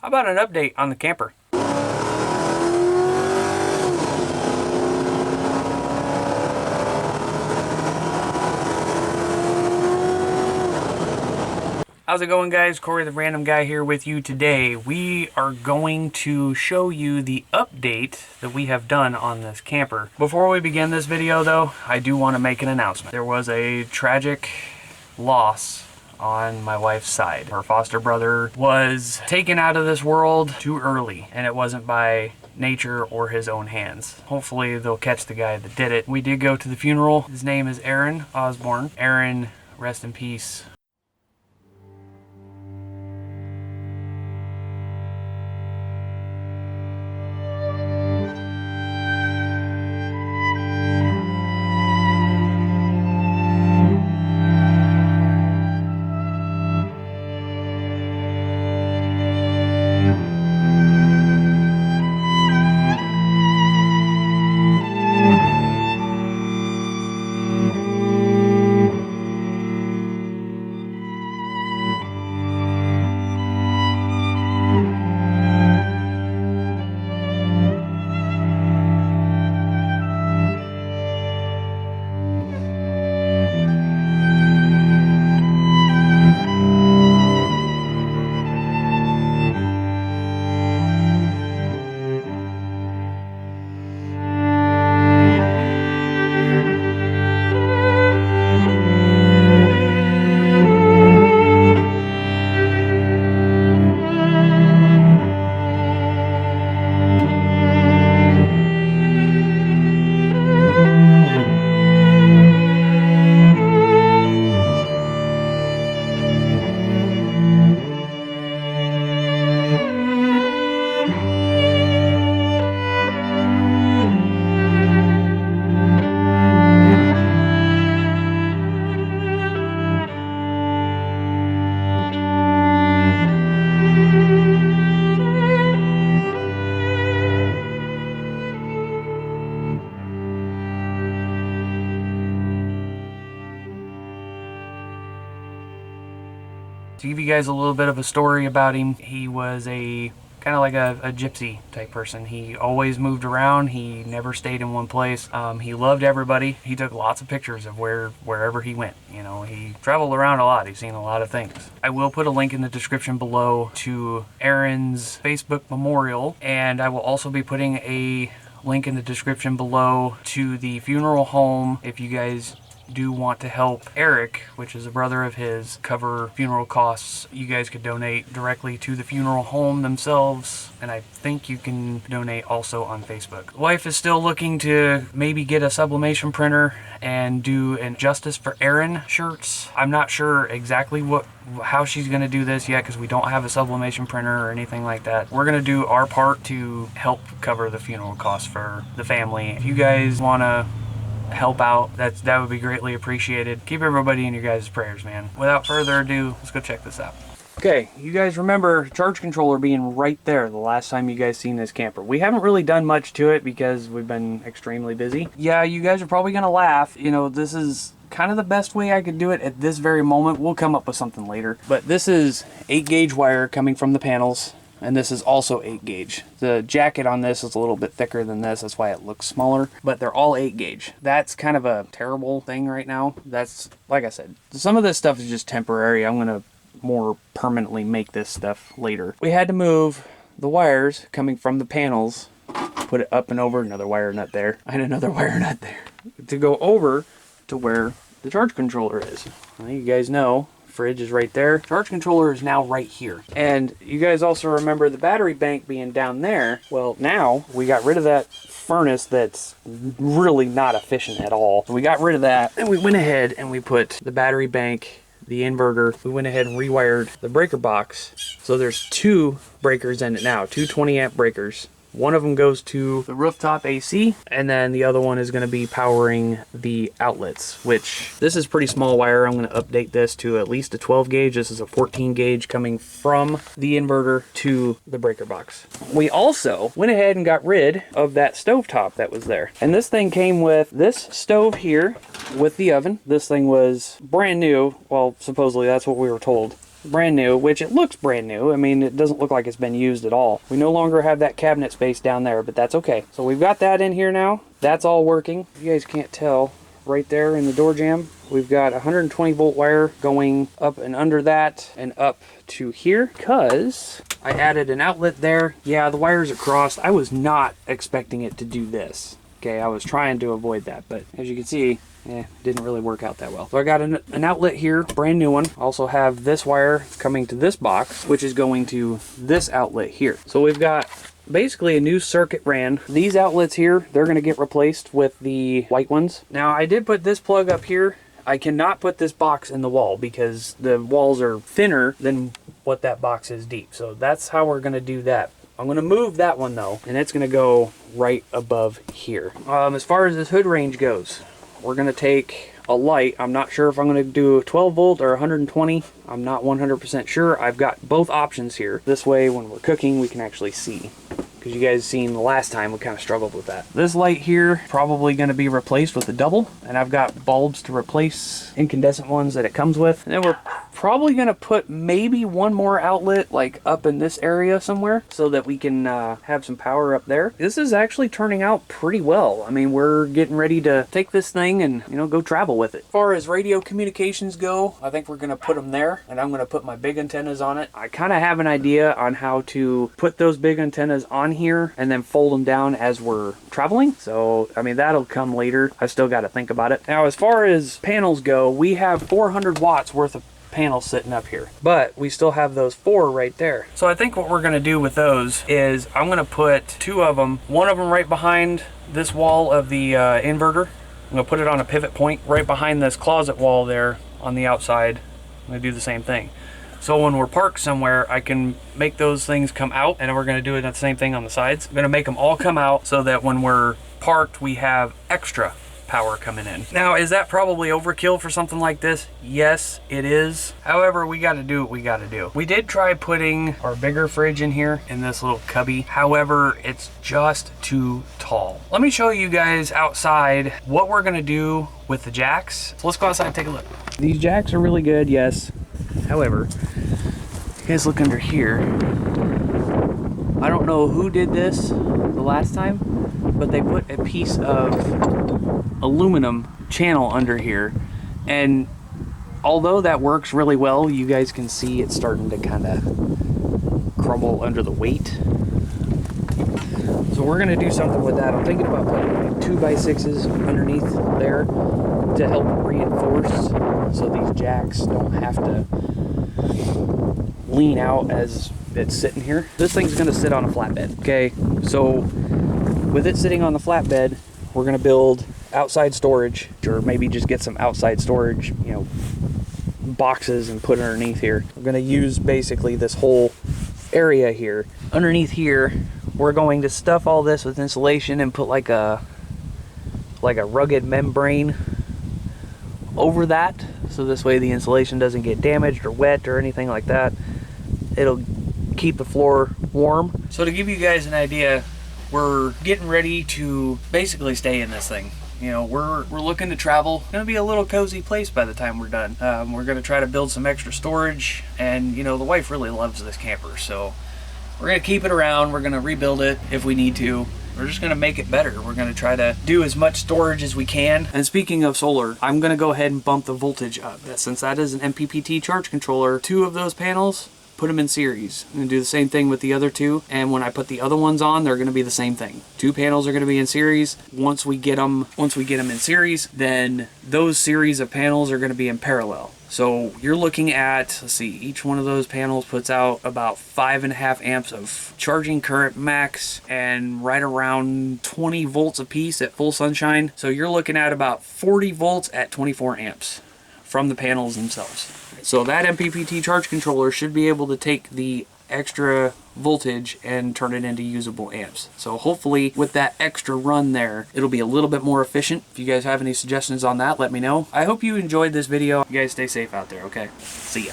How about an update on the camper? How's it going, guys? Corey the Random Guy here with you today. We are going to show you the update that we have done on this camper. Before we begin this video though, I do want to make an announcement. There was a tragic loss on my wife's side. Her foster brother was taken out of this world too early, and it wasn't by nature or his own hands. Hopefully they'll catch the guy that did it. We did go to the funeral. His name is Aaron Osborne. Aaron, rest in peace. To give you guys a little bit of a story about him, he was a kind of like a gypsy type person. He always moved around. He never stayed in one place. He loved everybody. He took lots of pictures of wherever he went. You know, he traveled around a lot. He's seen a lot of things. I will put a link in the description below to Aaron's Facebook memorial, and I will also be putting a link in the description below to the funeral home if you guys do want to help Eric, which is a brother of his, cover funeral costs. You guys could donate directly to the funeral home themselves, and I think you can donate also on Facebook. Wife is still looking to maybe get a sublimation printer and do an Justice for Aaron shirts. I'm not sure exactly how she's going to do this yet because we don't have a sublimation printer or anything like that. We're going to do our part to help cover the funeral costs for the family. If you guys want to help out, that would be greatly appreciated. Keep everybody in your guys' prayers, man. Without further ado, let's go check this out. Okay, you guys remember charge controller being right there the last time you guys seen this camper. We haven't really done much to it because we've been extremely busy. Yeah, you guys are probably gonna laugh. You know, this is kind of the best way I could do it at this very moment. We'll come up with something later. But this is 8-gauge wire coming from the panels, and this is also 8-gauge. The jacket on this is a little bit thicker than this, that's why it looks smaller, but they're all 8-gauge. That's kind of a terrible thing right now. That's, like I said, some of this stuff is just temporary. I'm gonna more permanently make this stuff later. We had to move the wires coming from the panels, put it up and over, another wire nut there, and another wire nut there, to go over to where the charge controller is. Well, you guys know, fridge is right there. Charge controller is now right here. And you guys also remember the battery bank being down there. Well, now we got rid of that furnace that's really not efficient at all. So we got rid of that, and we went ahead and we put the battery bank, the inverter. We went ahead and rewired the breaker box. So there's two breakers in it now, two 20-amp breakers. One of them goes to the rooftop AC, and then the other one is going to be powering the outlets, which this is pretty small wire. I'm going to update this to at least a 12 gauge. This is a 14 gauge coming from the inverter to the breaker box. We also went ahead and got rid of that stovetop that was there. And this thing came with this stove here with the oven. This thing was brand new. Well, supposedly that's what we were told. brand new, which it looks brand new. I mean, it doesn't look like it's been used at all. We no longer have that cabinet space down there, but that's okay. So we've got that in here now. That's all working. You guys can't tell, right there in the door jamb, we've got 120 volt wire going up and under that and up to here, because I added an outlet there. Yeah, the wires are crossed. I was not expecting it to do this. Okay, I was trying to avoid that, but as you can see, didn't really work out that well. So I got an outlet here, brand new one. Also have this wire coming to this box, which is going to this outlet here. So we've got basically a new circuit ran. These outlets here, they're going to get replaced with the white ones. Now I did put this plug up here. I cannot put this box in the wall because the walls are thinner than what that box is deep. So that's how we're going to do that. I'm going to move that one though, and it's going to go right above here. As far as this hood range goes, we're going to take a light. I'm not sure if I'm going to do a 12 volt or 120. I'm not 100% sure. I've got both options here. This way, when we're cooking, we can actually see. Because you guys seen the last time we kind of struggled with that. This light here probably going to be replaced with a double, and I've got bulbs to replace incandescent ones that it comes with. And then we're probably going to put maybe one more outlet like up in this area somewhere so that we can have some power up there. This is actually turning out pretty well. I mean, we're getting ready to take this thing and, you know, go travel with it. As far as radio communications go, I think we're going to put them there, and I'm going to put my big antennas on it. I kind of have an idea on how to put those big antennas on here and then fold them down as we're traveling. So, I mean, that'll come later. I still got to think about it. Now, as far as panels go, we have 400 watts worth of panels sitting up here, but we still have those 4 right there. So I think what we're going to do with those is I'm going to put 2 of them, one of them right behind this wall of the inverter. I'm going to put it on a pivot point right behind this closet wall there on the outside. I'm going to do the same thing. So when we're parked somewhere, I can make those things come out, and we're going to do it the same thing on the sides. I'm going to make them all come out so that when we're parked, we have extra power coming in. Now, is that probably overkill for something like this? Yes, it is. However, we got to do what we got to do. We did try putting our bigger fridge in here in this little cubby. However, it's just too tall. Let me show you guys outside what we're going to do with the jacks. So let's go outside and take a look. These jacks are really good, yes. However, you guys look under here. I don't know who did this the last time, but they put a piece of aluminum channel under here, and although that works really well, you guys can see it's starting to kind of crumble under the weight. So we're gonna do something with that. I'm thinking about putting like 2x6s underneath there to help reinforce, so these jacks don't have to lean out as it's sitting here. This thing's gonna sit on a flatbed, okay? So with it sitting on the flatbed, we're gonna build outside storage, or maybe just get some outside storage, you know, boxes and put underneath here. We're gonna use basically this whole area here. Underneath here, we're going to stuff all this with insulation and put like a rugged membrane over that, so this way the insulation doesn't get damaged or wet or anything like that. It'll keep the floor warm. So to give you guys an idea, we're getting ready to basically stay in this thing. You know, we're looking to travel. It's gonna be a little cozy place by the time we're done. We're gonna try to build some extra storage, and you know, the wife really loves this camper, so we're gonna keep it around. We're gonna rebuild it if we need to. We're just gonna make it better. We're gonna try to do as much storage as we can. And speaking of solar, I'm gonna go ahead and bump the voltage up. Since that is an MPPT charge controller, 2 of those panels, put them in series. I'm gonna do the same thing with the other 2, and when I put the other ones on, they're gonna be the same thing. 2 panels are gonna be in series. Once we get them in series, then those series of panels are gonna be in parallel. So you're looking at, let's see, each one of those panels puts out about 5.5 amps of charging current max, and right around 20 volts a piece at full sunshine. So you're looking at about 40 volts at 24 amps from the panels themselves. So that MPPT charge controller should be able to take the extra voltage and turn it into usable amps. So hopefully with that extra run there, it'll be a little bit more efficient. If you guys have any suggestions on that, let me know. I hope you enjoyed this video. You guys stay safe out there, okay? See ya.